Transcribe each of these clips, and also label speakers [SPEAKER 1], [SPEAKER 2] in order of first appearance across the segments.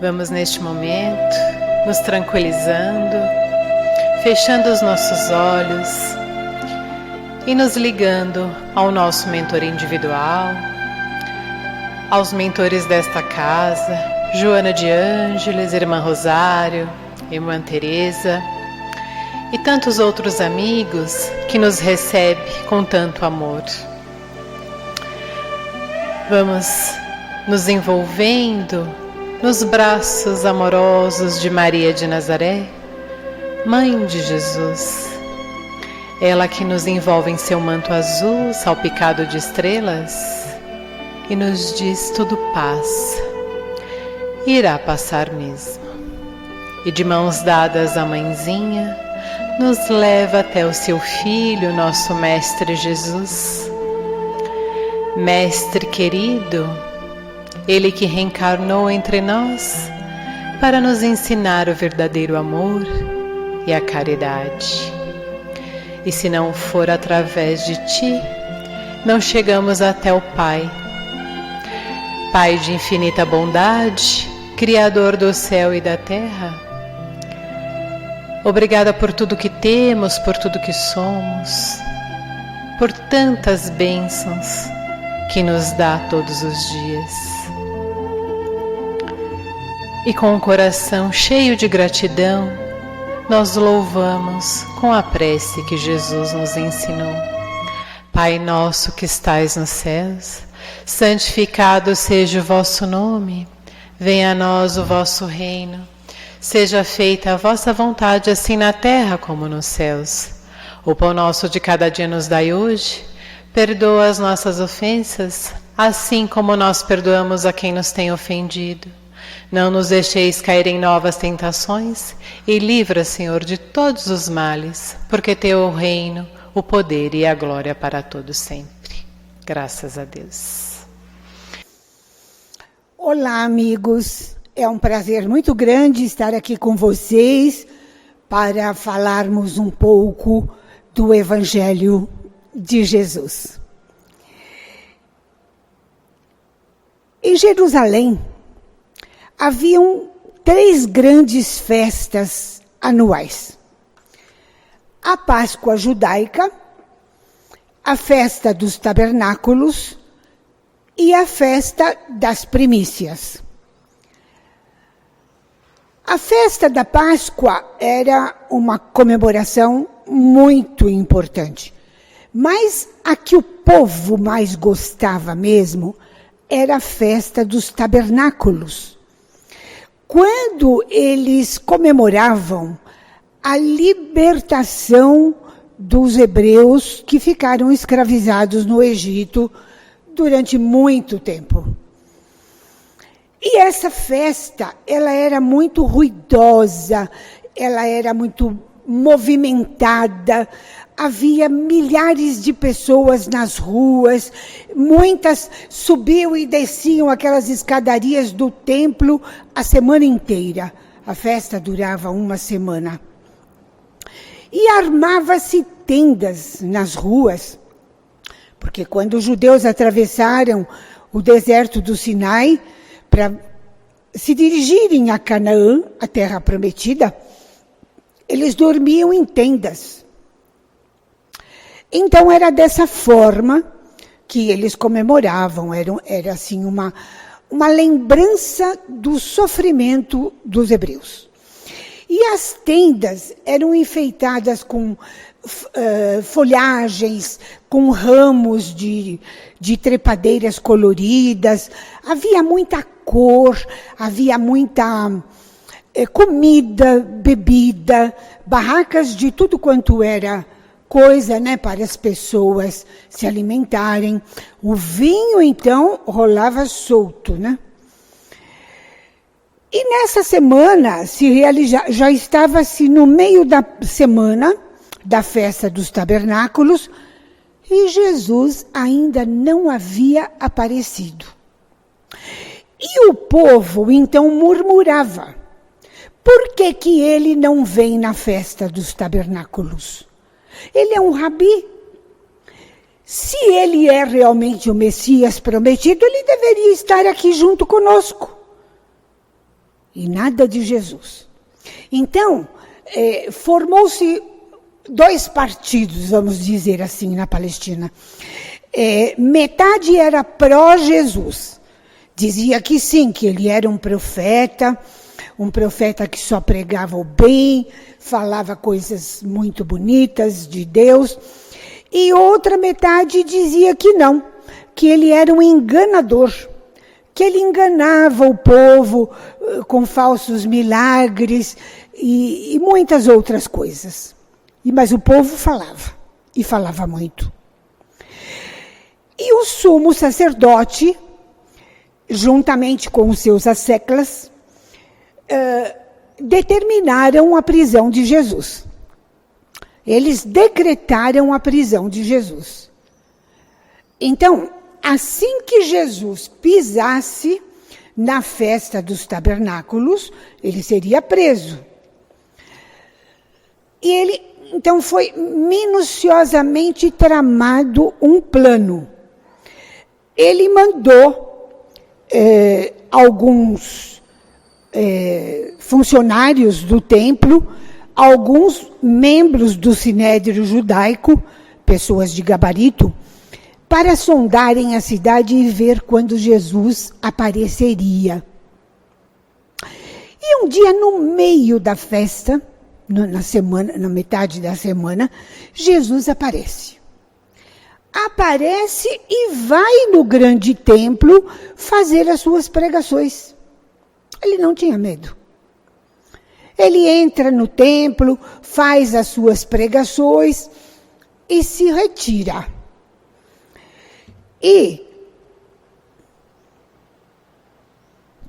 [SPEAKER 1] Vamos neste momento nos tranquilizando, fechando os nossos olhos e nos ligando ao nosso mentor individual, aos mentores desta casa, Joana de Ângeles, Irmã Rosário, Irmã Teresa e tantos outros amigos que nos recebem com tanto amor. Vamos nos envolvendo nos braços amorosos de Maria de Nazaré, Mãe de Jesus. Ela que nos envolve em seu manto azul, salpicado de estrelas, e nos diz: tudo passa, irá passar mesmo. E de mãos dadas à Mãezinha, nos leva até o seu Filho, nosso Mestre Jesus. Mestre querido, Ele que reencarnou entre nós para nos ensinar o verdadeiro amor e a caridade. E se não for através de Ti, não chegamos até o Pai. Pai de infinita bondade, Criador do céu e da terra, obrigada por tudo que temos, por tudo que somos, por tantas bênçãos que nos dá todos os dias. E com o coração cheio de gratidão, nós louvamos com a prece que Jesus nos ensinou. Pai nosso que estais nos céus, santificado seja o vosso nome. Venha a nós o vosso reino. Seja feita a vossa vontade, assim na terra como nos céus. O pão nosso de cada dia nos dai hoje. Perdoa as nossas ofensas, assim como nós perdoamos a quem nos tem ofendido. Não nos deixeis cair em novas tentações e livra, Senhor, de todos os males, porque Teu é o reino, o poder e a glória para todos sempre. Graças a Deus.
[SPEAKER 2] Olá, amigos. É um prazer muito grande estar aqui com vocês para falarmos um pouco do Evangelho de Jesus. Em Jerusalém, haviam 3 grandes festas anuais: a Páscoa judaica, a festa dos tabernáculos e a festa das primícias. A festa da Páscoa era uma comemoração muito importante, mas a que o povo mais gostava mesmo era a festa dos tabernáculos, quando eles comemoravam a libertação dos hebreus que ficaram escravizados no Egito durante muito tempo. E essa festa, ela era muito ruidosa, ela era muito movimentada, havia milhares de pessoas nas ruas, muitas subiam e desciam aquelas escadarias do templo a semana inteira. A festa durava uma semana. E armava-se tendas nas ruas, porque quando os judeus atravessaram o deserto do Sinai para se dirigirem a Canaã, a terra prometida, eles dormiam em tendas. Então era dessa forma que eles comemoravam, era assim uma lembrança do sofrimento dos hebreus. E as tendas eram enfeitadas com folhagens, com ramos de trepadeiras coloridas, havia muita cor, havia muita comida, bebida, barracas de tudo quanto era coisa, né, para as pessoas se alimentarem. O vinho, então, rolava solto, né? E nessa semana, já estava-se no meio da semana da festa dos tabernáculos, e Jesus ainda não havia aparecido. E o povo, então, murmurava: por que ele não vem na festa dos tabernáculos? Ele é um rabi. Se ele é realmente o Messias prometido, ele deveria estar aqui junto conosco. e nada de Jesus. Então, formou-se 2 partidos, vamos dizer assim, na Palestina. Metade era pró-Jesus. Dizia que sim, que ele era um profeta que só pregava o bem, falava coisas muito bonitas de Deus. E outra metade dizia que não, que ele era um enganador, que ele enganava o povo com falsos milagres e muitas outras coisas. Mas o povo falava, e falava muito. E o sumo sacerdote, juntamente com os seus asseclas, determinaram a prisão de Jesus. Eles decretaram a prisão de Jesus. Então, assim que Jesus pisasse na festa dos tabernáculos, ele seria preso. E então foi minuciosamente tramado um plano. Ele mandou alguns funcionários do templo, alguns membros do sinédrio judaico, pessoas de gabarito, para sondarem a cidade e ver quando Jesus apareceria. E um dia, no meio da festa, na metade da semana, Jesus aparece. Aparece e vai no grande templo fazer as suas pregações. Ele não tinha medo. Ele entra no templo, faz as suas pregações e se retira. E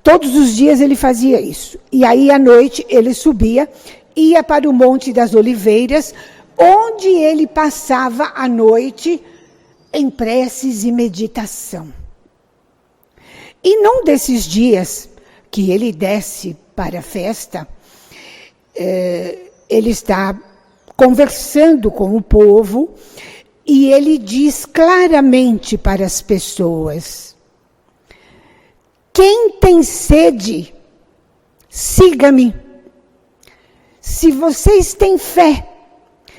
[SPEAKER 2] todos os dias ele fazia isso. E aí à noite ele subia, ia para o Monte das Oliveiras, onde ele passava a noite em preces e meditação. E num desses dias que ele desce para a festa, ele está conversando com o povo e ele diz claramente para as pessoas: quem tem sede, siga-me. Se vocês têm fé,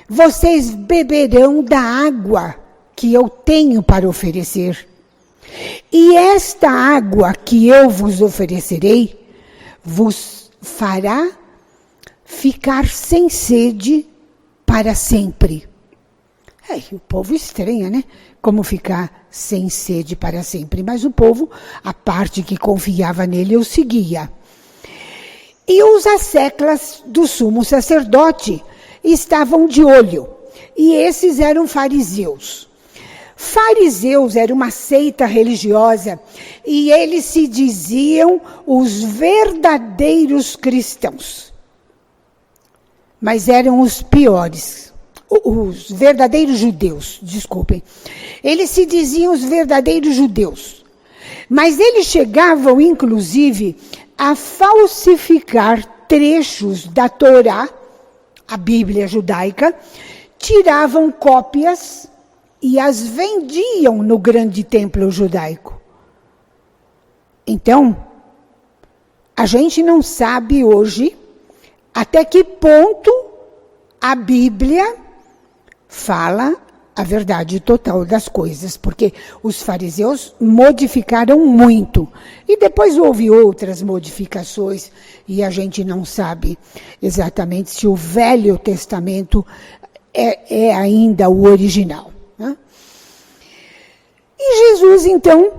[SPEAKER 2] vocês beberão da água que eu tenho para oferecer. E esta água que eu vos oferecerei, vos fará ficar sem sede para sempre. O povo estranha, né? Como ficar sem sede para sempre. Mas o povo, a parte que confiava nele, o seguia. E os asseclas do sumo sacerdote estavam de olho. E esses eram fariseus. Fariseus era uma seita religiosa e eles se diziam os verdadeiros cristãos. Mas eram os piores, os verdadeiros judeus, desculpem. Eles se diziam os verdadeiros judeus. Mas eles chegavam, inclusive, a falsificar trechos da Torá, a Bíblia judaica, tiravam cópias e as vendiam no grande templo judaico. Então, a gente não sabe hoje até que ponto a Bíblia fala a verdade total das coisas, porque os fariseus modificaram muito. E depois houve outras modificações, e a gente não sabe exatamente se o Velho Testamento é ainda o original. Né? E Jesus, então,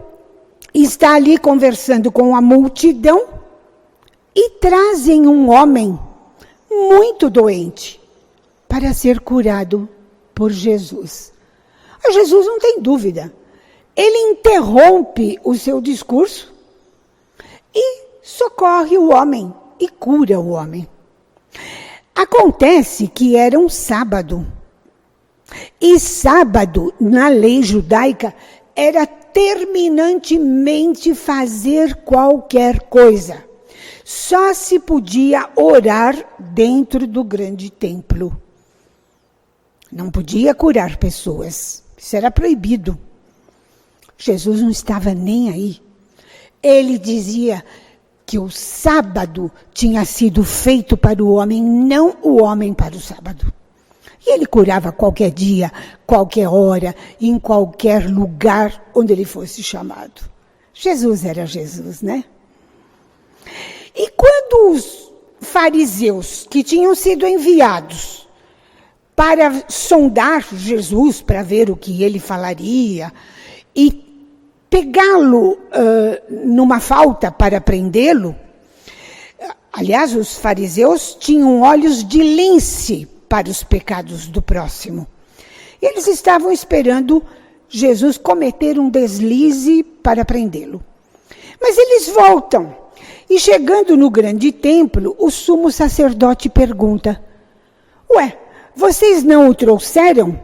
[SPEAKER 2] está ali conversando com a multidão e trazem um homem muito doente para ser curado por Jesus. Jesus não tem dúvida. Ele interrompe o seu discurso e socorre o homem e cura o homem. Acontece que era um sábado. E sábado, na lei judaica, era terminantemente fazer qualquer coisa. Só se podia orar dentro do grande templo. Não podia curar pessoas. Isso era proibido. Jesus não estava nem aí. Ele dizia: que o sábado tinha sido feito para o homem, não o homem para o sábado. E ele curava qualquer dia, qualquer hora, em qualquer lugar onde ele fosse chamado. Jesus era Jesus, né? E quando os fariseus que tinham sido enviados para sondar Jesus, para ver o que ele falaria, e pegá-lo numa falta para prendê-lo, aliás, os fariseus tinham olhos de lince para os pecados do próximo. Eles estavam esperando Jesus cometer um deslize para prendê-lo. Mas eles voltam. E chegando no grande templo, o sumo sacerdote pergunta: ué, vocês não o trouxeram?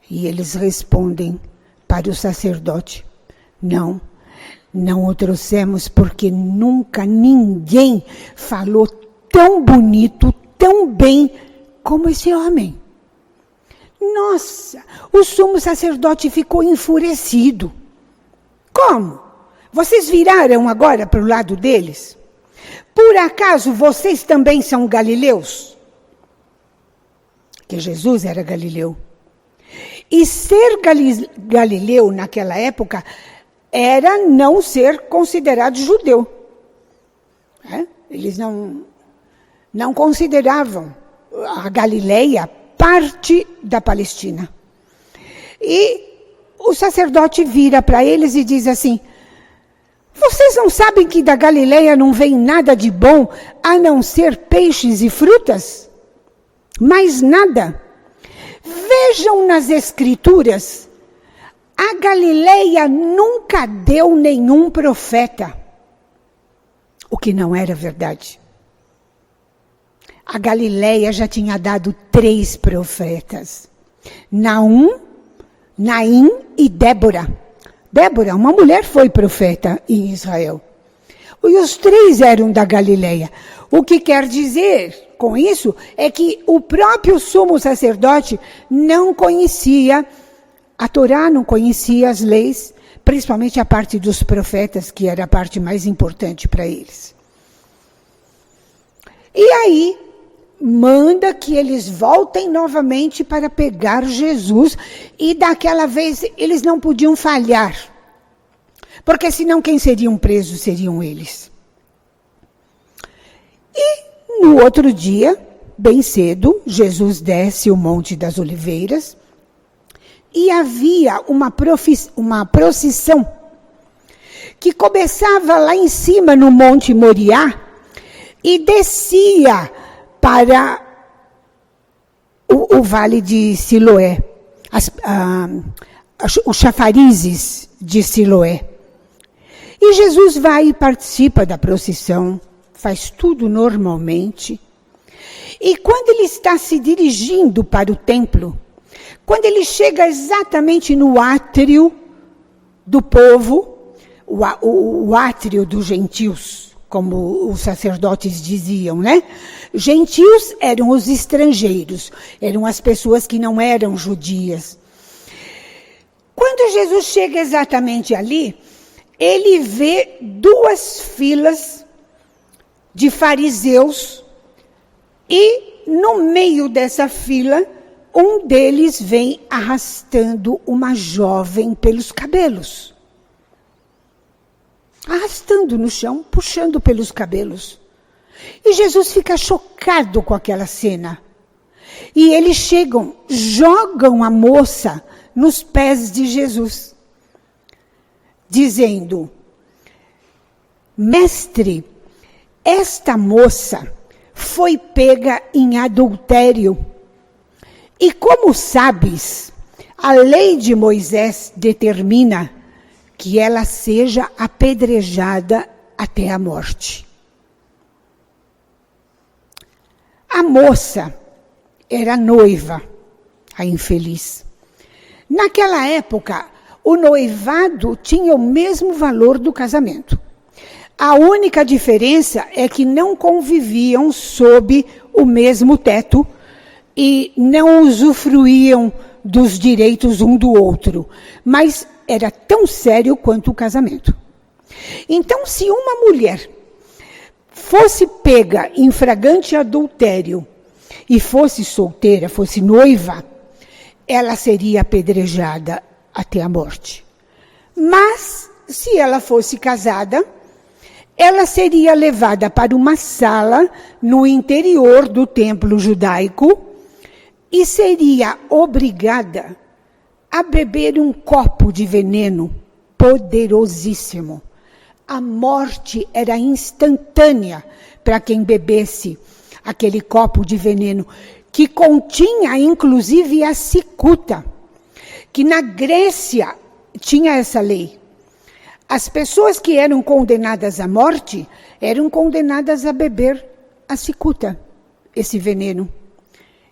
[SPEAKER 2] E eles respondem para o sacerdote: não o trouxemos porque nunca ninguém falou tão bonito, tão bem como esse homem. Nossa, o sumo sacerdote ficou enfurecido. Como? Vocês viraram agora para o lado deles? Por acaso vocês também são galileus? Que Jesus era galileu. E ser galileu naquela época era não ser considerado judeu. Eles não consideravam a Galileia parte da Palestina. E o sacerdote vira para eles e diz assim: vocês não sabem que da Galileia não vem nada de bom a não ser peixes e frutas? Mais nada. Vejam nas Escrituras, a Galileia nunca deu nenhum profeta, o que não era verdade. A Galileia já tinha dado 3 profetas, Naum, Naim e Débora. Débora, uma mulher, foi profeta em Israel. E os 3 eram da Galileia. O que quer dizer com isso é que o próprio sumo sacerdote não conhecia a Torá, não conhecia as leis, principalmente a parte dos profetas, que era a parte mais importante para eles. E aí, manda que eles voltem novamente para pegar Jesus, e daquela vez eles não podiam falhar, porque senão quem seriam presos seriam eles. E no outro dia, bem cedo, Jesus desce o Monte das Oliveiras, e havia uma procissão que começava lá em cima no Monte Moriá e descia para o Vale de Siloé, os chafarizes de Siloé. E Jesus vai e participa da procissão, faz tudo normalmente. E quando ele está se dirigindo para o templo, quando ele chega exatamente no átrio do povo, o átrio dos gentios, como os sacerdotes diziam, né? Gentios eram os estrangeiros, eram as pessoas que não eram judias. Quando Jesus chega exatamente ali, ele vê 2 filas de fariseus e no meio dessa fila, um deles vem arrastando uma jovem pelos cabelos. Arrastando no chão, puxando pelos cabelos. E Jesus fica chocado com aquela cena. E eles chegam, jogam a moça nos pés de Jesus, dizendo: mestre, esta moça foi pega em adultério. E como sabes, a lei de Moisés determina que ela seja apedrejada até a morte. A moça era noiva, a infeliz. Naquela época, o noivado tinha o mesmo valor do casamento. A única diferença é que não conviviam sob o mesmo teto e não usufruíam dos direitos um do outro, mas era tão sério quanto o casamento. Então, se uma mulher fosse pega em flagrante adultério e fosse solteira, fosse noiva, ela seria apedrejada até a morte. Mas, se ela fosse casada, ela seria levada para uma sala no interior do templo judaico e seria obrigada a beber um copo de veneno poderosíssimo. A morte era instantânea para quem bebesse aquele copo de veneno, que continha inclusive a cicuta, que na Grécia tinha essa lei. As pessoas que eram condenadas à morte eram condenadas a beber a cicuta, esse veneno.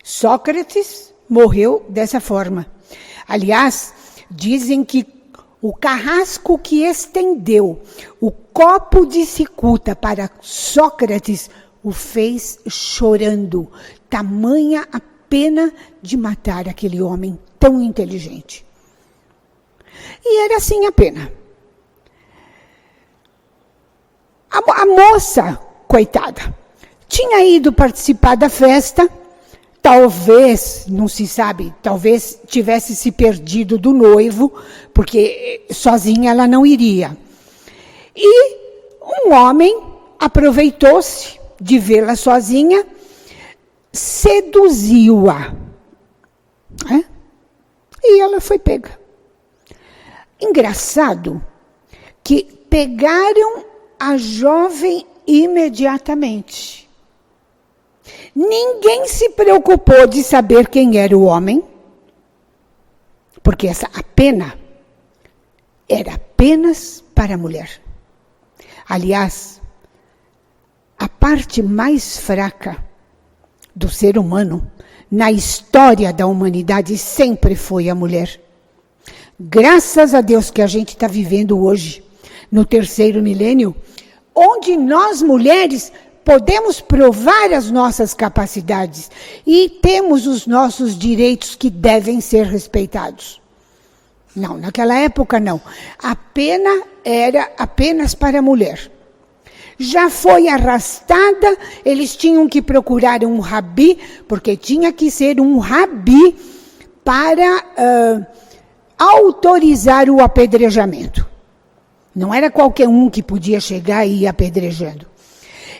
[SPEAKER 2] Sócrates morreu dessa forma. Aliás, dizem que o carrasco que estendeu o copo de cicuta para Sócrates o fez chorando, tamanha a pena de matar aquele homem tão inteligente. E era assim a pena. A moça, coitada, tinha ido participar da festa, talvez, não se sabe, talvez tivesse se perdido do noivo, porque sozinha ela não iria. E um homem aproveitou-se de vê-la sozinha, seduziu-a. E ela foi pega. Engraçado que pegaram a jovem imediatamente. Ninguém se preocupou de saber quem era o homem, porque a pena era apenas para a mulher. Aliás, a parte mais fraca do ser humano na história da humanidade sempre foi a mulher. Graças a Deus que a gente está vivendo hoje, no 3º milênio, onde nós mulheres podemos provar as nossas capacidades e temos os nossos direitos que devem ser respeitados. Não, naquela época não. A pena era apenas para a mulher. Já foi arrastada, eles tinham que procurar um rabi, porque tinha que ser um rabi para autorizar o apedrejamento. Não era qualquer um que podia chegar e ir apedrejando.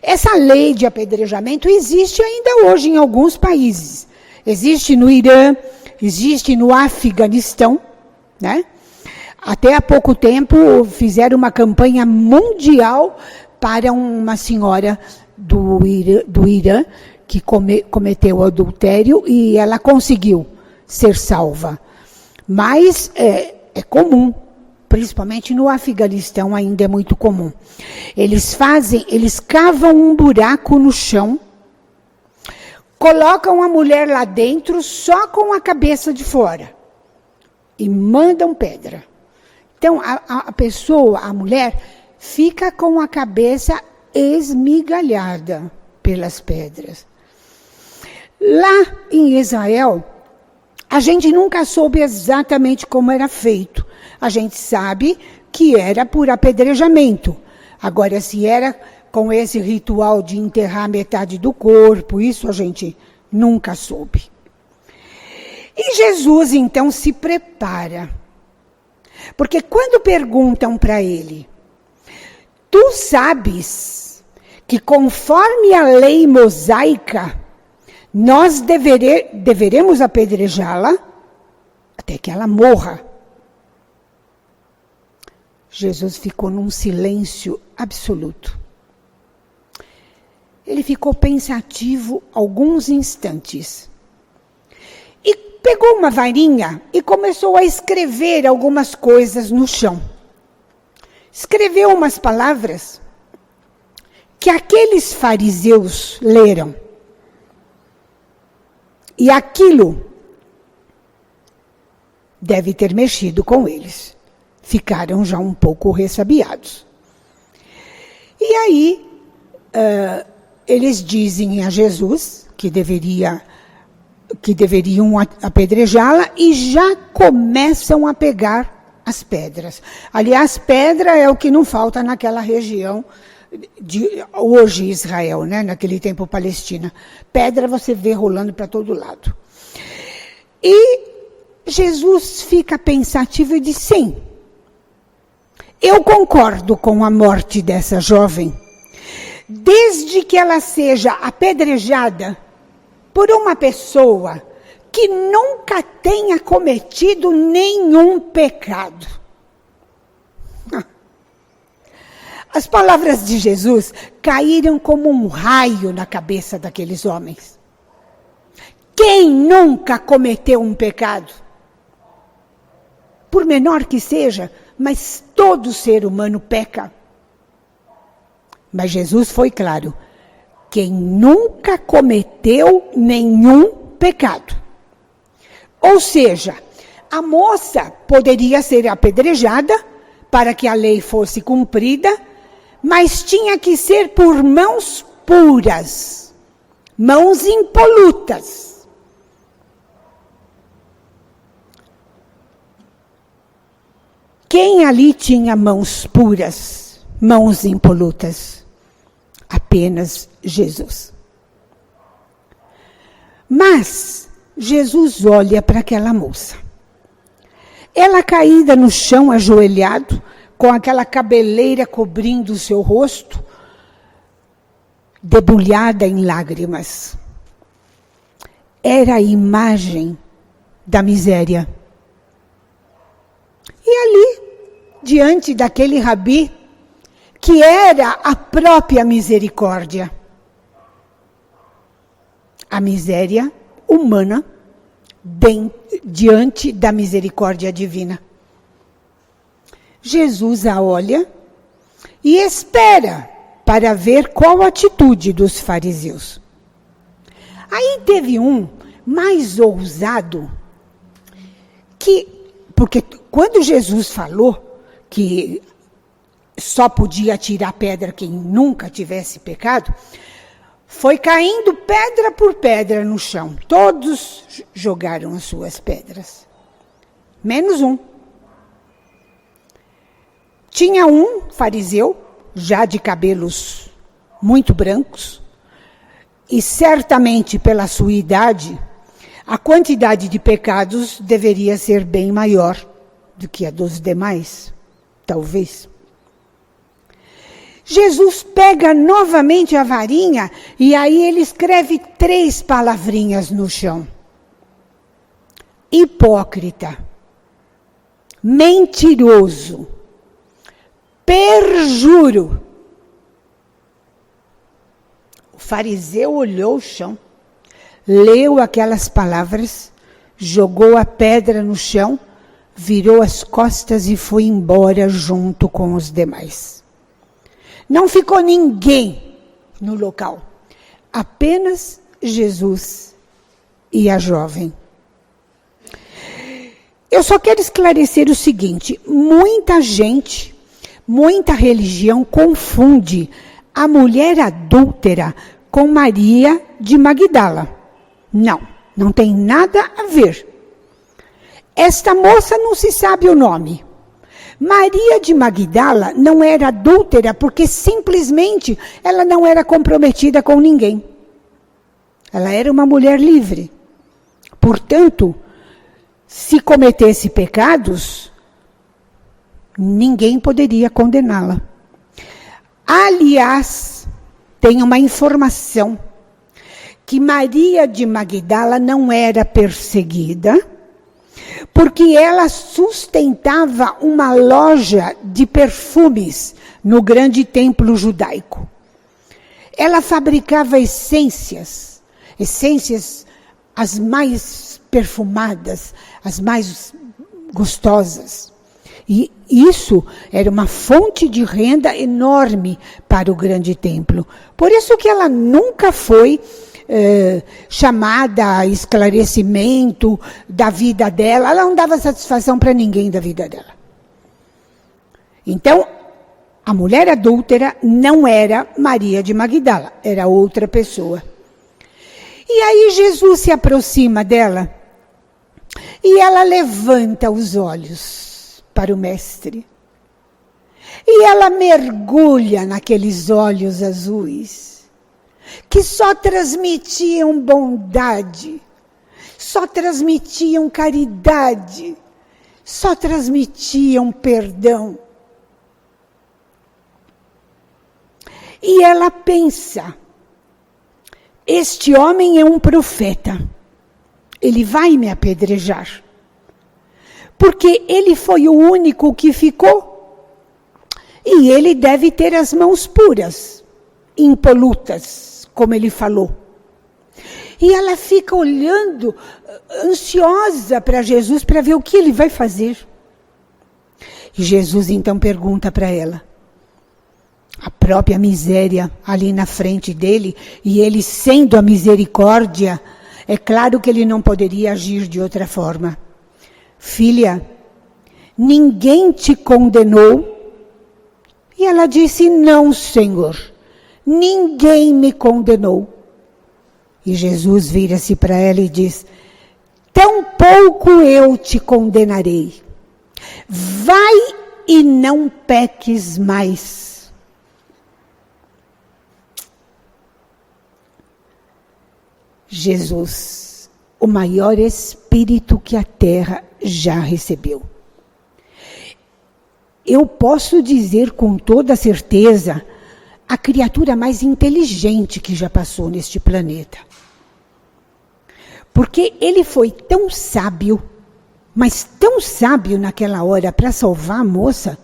[SPEAKER 2] Essa lei de apedrejamento existe ainda hoje em alguns países. Existe no Irã, existe no Afeganistão, né? Até há pouco tempo fizeram uma campanha mundial para uma senhora do Irã que cometeu adultério e ela conseguiu ser salva. Mas é comum. Principalmente no Afeganistão ainda é muito comum. Eles cavam um buraco no chão, colocam a mulher lá dentro só com a cabeça de fora e mandam pedra. Então a pessoa, a mulher, fica com a cabeça esmigalhada pelas pedras. Lá em Israel, a gente nunca soube exatamente como era feito. A gente sabe que era por apedrejamento. Agora, se era com esse ritual de enterrar metade do corpo, isso a gente nunca soube. E Jesus, então, se prepara. Porque quando perguntam para ele, tu sabes que conforme a lei mosaica, nós deveremos apedrejá-la até que ela morra. Jesus ficou num silêncio absoluto. Ele ficou pensativo alguns instantes. E pegou uma varinha e começou a escrever algumas coisas no chão. Escreveu umas palavras que aqueles fariseus leram. E aquilo deve ter mexido com eles. Ficaram já um pouco ressabiados. E aí, eles dizem a Jesus que deveriam apedrejá-la e já começam a pegar as pedras. Aliás, pedra é o que não falta naquela região de hoje Israel, né? Naquele tempo Palestina. Pedra você vê rolando para todo lado. E Jesus fica pensativo e diz, sim, eu concordo com a morte dessa jovem, desde que ela seja apedrejada por uma pessoa que nunca tenha cometido nenhum pecado. As palavras de Jesus caíram como um raio na cabeça daqueles homens. Quem nunca cometeu um pecado? Por menor que seja, mas todo ser humano peca. Mas Jesus foi claro. Quem nunca cometeu nenhum pecado. Ou seja, a moça poderia ser apedrejada para que a lei fosse cumprida, mas tinha que ser por mãos puras, mãos impolutas. Quem ali tinha mãos puras, mãos impolutas? Apenas Jesus. Mas Jesus olha para aquela moça. Ela caída no chão, ajoelhado, com aquela cabeleira cobrindo o seu rosto, debulhada em lágrimas. Era a imagem da miséria. E ali, diante daquele rabi, que era a própria misericórdia, a miséria humana, diante da misericórdia divina. Jesus a olha e espera para ver qual a atitude dos fariseus. Aí teve um mais ousado, porque quando Jesus falou que só podia tirar pedra quem nunca tivesse pecado, foi caindo pedra por pedra no chão. Todos jogaram as suas pedras. Menos um. Tinha um fariseu, já de cabelos muito brancos, e certamente pela sua idade, a quantidade de pecados deveria ser bem maior do que a dos demais, talvez. Jesus pega novamente a varinha e aí ele escreve 3 palavrinhas no chão. Hipócrita, mentiroso, perjuro. O fariseu olhou o chão, leu aquelas palavras, jogou a pedra no chão, virou as costas e foi embora junto com os demais. Não ficou ninguém no local, apenas Jesus e a jovem. Eu só quero esclarecer o seguinte: muita gente, muita religião confunde a mulher adúltera com Maria de Magdala. Não tem nada a ver. Esta moça não se sabe o nome. Maria de Magdala não era adúltera porque simplesmente ela não era comprometida com ninguém. Ela era uma mulher livre. Portanto, se cometesse pecados, ninguém poderia condená-la. Aliás, tem uma informação que Maria de Magdala não era perseguida, porque ela sustentava uma loja de perfumes no grande templo judaico. Ela fabricava essências as mais perfumadas, as mais gostosas. E isso era uma fonte de renda enorme para o grande templo. Por isso que ela nunca foi chamada a esclarecimento da vida dela. Ela não dava satisfação para ninguém da vida dela. Então, a mulher adúltera não era Maria de Magdala, era outra pessoa. E aí Jesus se aproxima dela e ela levanta os olhos. para o Mestre. E ela mergulha naqueles olhos azuis, que só transmitiam bondade, só transmitiam caridade, só transmitiam perdão. E ela pensa, este homem é um profeta, ele vai me apedrejar, porque ele foi o único que ficou, e ele deve ter as mãos puras, impolutas, como ele falou. E ela fica olhando, ansiosa para Jesus, para ver o que ele vai fazer. E Jesus então pergunta para ela, a própria miséria ali na frente dele, e ele sendo a misericórdia, é claro que ele não poderia agir de outra forma. Filha, ninguém te condenou? E ela disse, não, Senhor, ninguém me condenou. E Jesus vira-se para ela e diz, tampouco eu te condenarei. Vai e não peques mais. Jesus, o maior espírito que a terra já recebeu. Eu posso dizer com toda certeza, a criatura mais inteligente que já passou neste planeta. Porque ele foi tão sábio, mas tão sábio naquela hora para salvar a moça,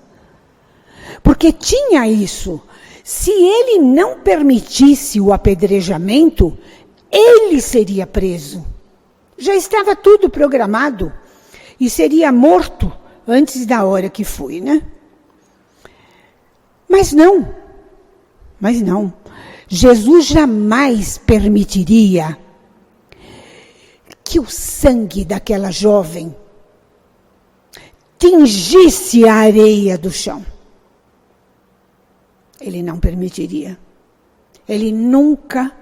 [SPEAKER 2] porque tinha isso. Se ele não permitisse o apedrejamento, ele seria preso. Já estava tudo programado e seria morto antes da hora que foi, né? Mas não. Jesus jamais permitiria que o sangue daquela jovem tingisse a areia do chão. Ele não permitiria. Ele nunca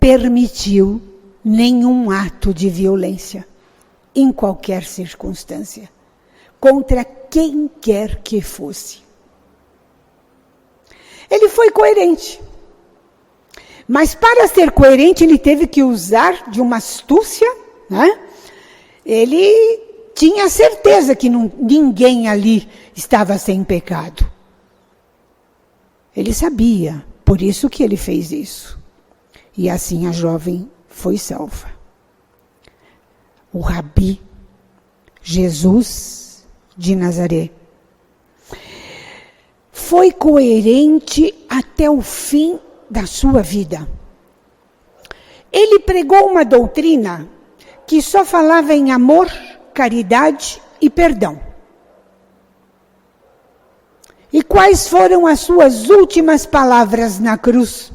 [SPEAKER 2] permitiu nenhum ato de violência, em qualquer circunstância, contra quem quer que fosse. Ele foi coerente. Mas para ser coerente, ele teve que usar de uma astúcia, né? Ele tinha certeza que ninguém ali estava sem pecado. Ele sabia, por isso que ele fez isso. E assim a jovem foi salva. O Rabi, Jesus de Nazaré, foi coerente até o fim da sua vida. Ele pregou uma doutrina que só falava em amor, caridade e perdão. E quais foram as suas últimas palavras na cruz?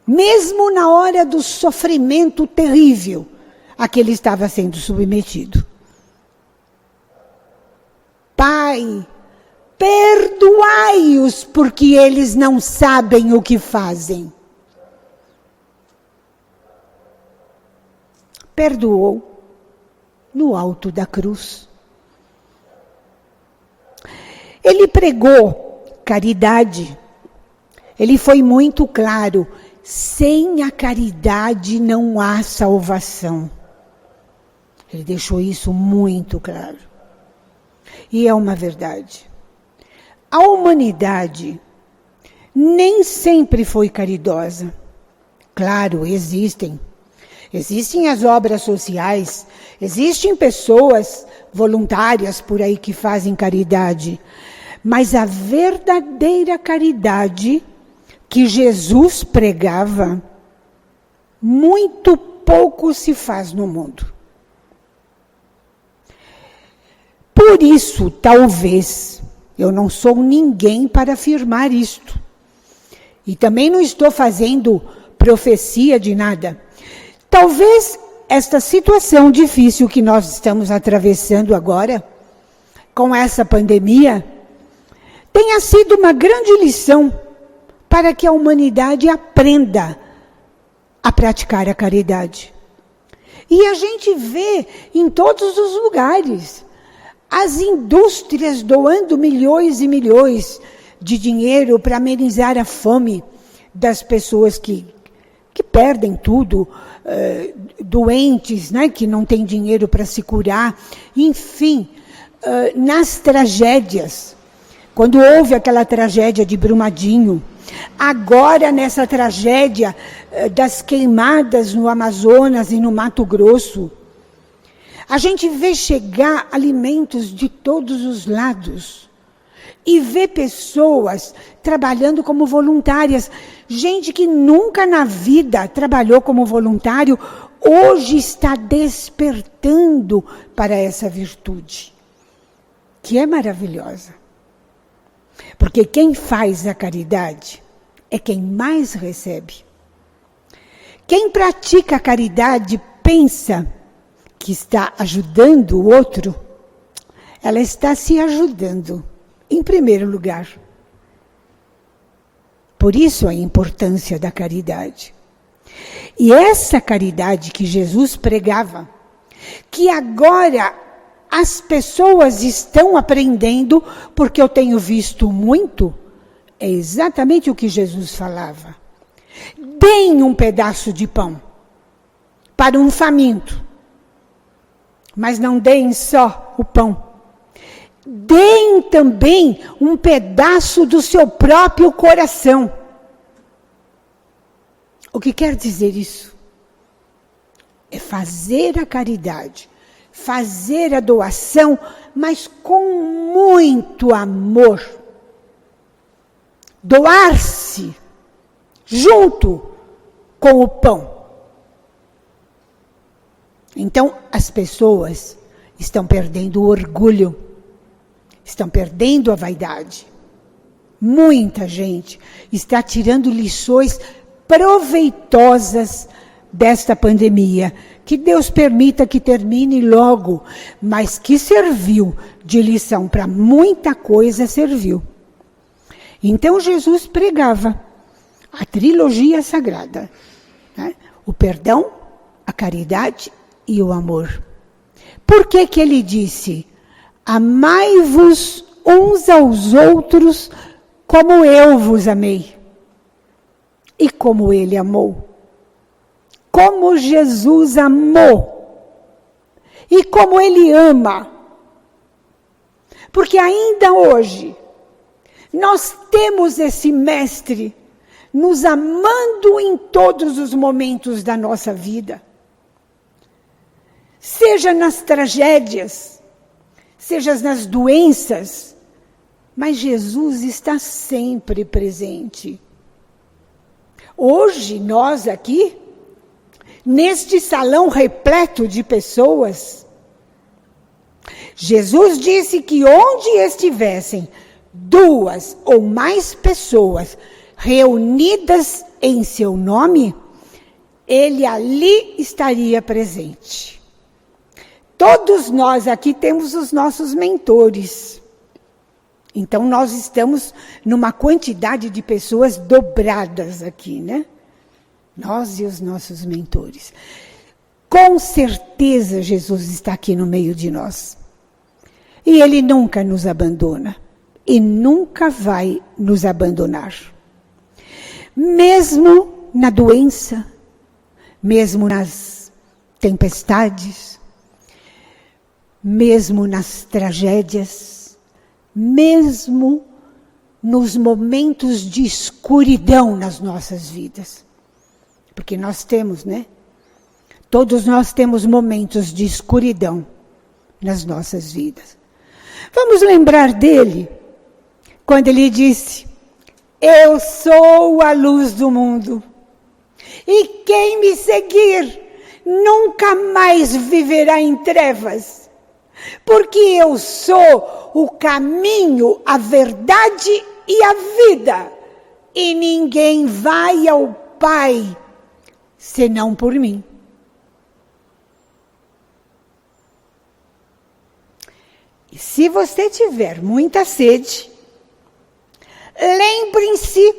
[SPEAKER 2] Mesmo na hora do sofrimento terrível a que ele estava sendo submetido. Pai, perdoai-os porque eles não sabem o que fazem. Perdoou no alto da cruz. Ele pregou caridade. Ele foi muito claro. Sem a caridade não há salvação. Ele deixou isso muito claro. E é uma verdade. A humanidade nem sempre foi caridosa. Claro, existem as obras sociais, existem pessoas voluntárias por aí que fazem caridade. Mas a verdadeira caridade que Jesus pregava, muito pouco se faz no mundo. Por isso, talvez, eu não sou ninguém para afirmar isto. E também não estou fazendo profecia de nada. Talvez esta situação difícil que nós estamos atravessando agora, com essa pandemia, tenha sido uma grande lição para que a humanidade aprenda a praticar a caridade. E a gente vê em todos os lugares as indústrias doando milhões e milhões de dinheiro para amenizar a fome das pessoas que perdem tudo, doentes, né, que não têm dinheiro para se curar, enfim, nas tragédias. Quando houve aquela tragédia de Brumadinho, agora nessa tragédia das queimadas no Amazonas e no Mato Grosso, a gente vê chegar alimentos de todos os lados e vê pessoas trabalhando como voluntárias. Gente que nunca na vida trabalhou como voluntário, hoje está despertando para essa virtude, que é maravilhosa. Porque quem faz a caridade é quem mais recebe. Quem pratica a caridade pensa que está ajudando o outro, ela está se ajudando, em primeiro lugar. Por isso a importância da caridade. E essa caridade que Jesus pregava, que agora as pessoas estão aprendendo, porque eu tenho visto muito, é exatamente o que Jesus falava. Deem um pedaço de pão para um faminto, mas não deem só o pão. Deem também um pedaço do seu próprio coração. O que quer dizer isso? É fazer a caridade, fazer a doação, mas com muito amor. Doar-se junto com o pão. Então, as pessoas estão perdendo o orgulho, estão perdendo a vaidade. Muita gente está tirando lições proveitosas desta pandemia. Que Deus permita que termine logo, mas que serviu de lição para muita coisa, serviu. Então Jesus pregava a trilogia sagrada, né? O perdão, a caridade e o amor. Por que que ele disse: amai-vos uns aos outros como eu vos amei? E como ele amou? Como Jesus amou? E como ele ama? Porque ainda hoje, nós temos esse mestre nos amando em todos os momentos da nossa vida. Seja nas tragédias, seja nas doenças, mas Jesus está sempre presente. Hoje, nós aqui, neste salão repleto de pessoas, Jesus disse que onde estivessem 2 ou mais pessoas reunidas em seu nome, ele ali estaria presente. Todos nós aqui temos os nossos mentores. Então, nós estamos numa quantidade de pessoas dobradas aqui, né? Nós e os nossos mentores. Com certeza, Jesus está aqui no meio de nós. E ele nunca nos abandona. E nunca vai nos abandonar. Mesmo na doença, mesmo nas tempestades, mesmo nas tragédias, mesmo nos momentos de escuridão nas nossas vidas. Porque nós temos, né? Todos nós temos momentos de escuridão nas nossas vidas. Vamos lembrar dele, quando ele disse: eu sou a luz do mundo, e quem me seguir nunca mais viverá em trevas, porque eu sou o caminho, a verdade e a vida, e ninguém vai ao Pai senão por mim. E se você tiver muita sede, lembrem-se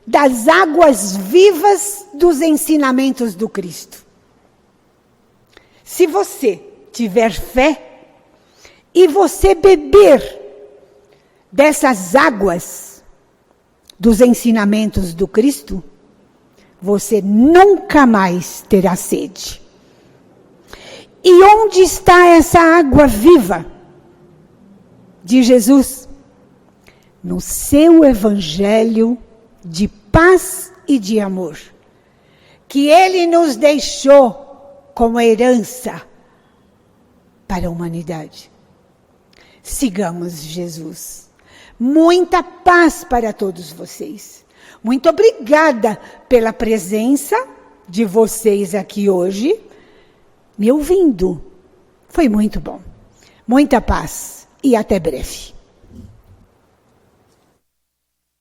[SPEAKER 2] das águas vivas dos ensinamentos do Cristo. Se você tiver fé e você beber dessas águas dos ensinamentos do Cristo, você nunca mais terá sede. E onde está essa água viva de Jesus? No seu evangelho de paz e de amor, que Ele nos deixou como herança para a humanidade. Sigamos Jesus. Muita paz para todos vocês. Muito obrigada pela presença de vocês aqui hoje, me ouvindo. Foi muito bom. Muita paz e até breve.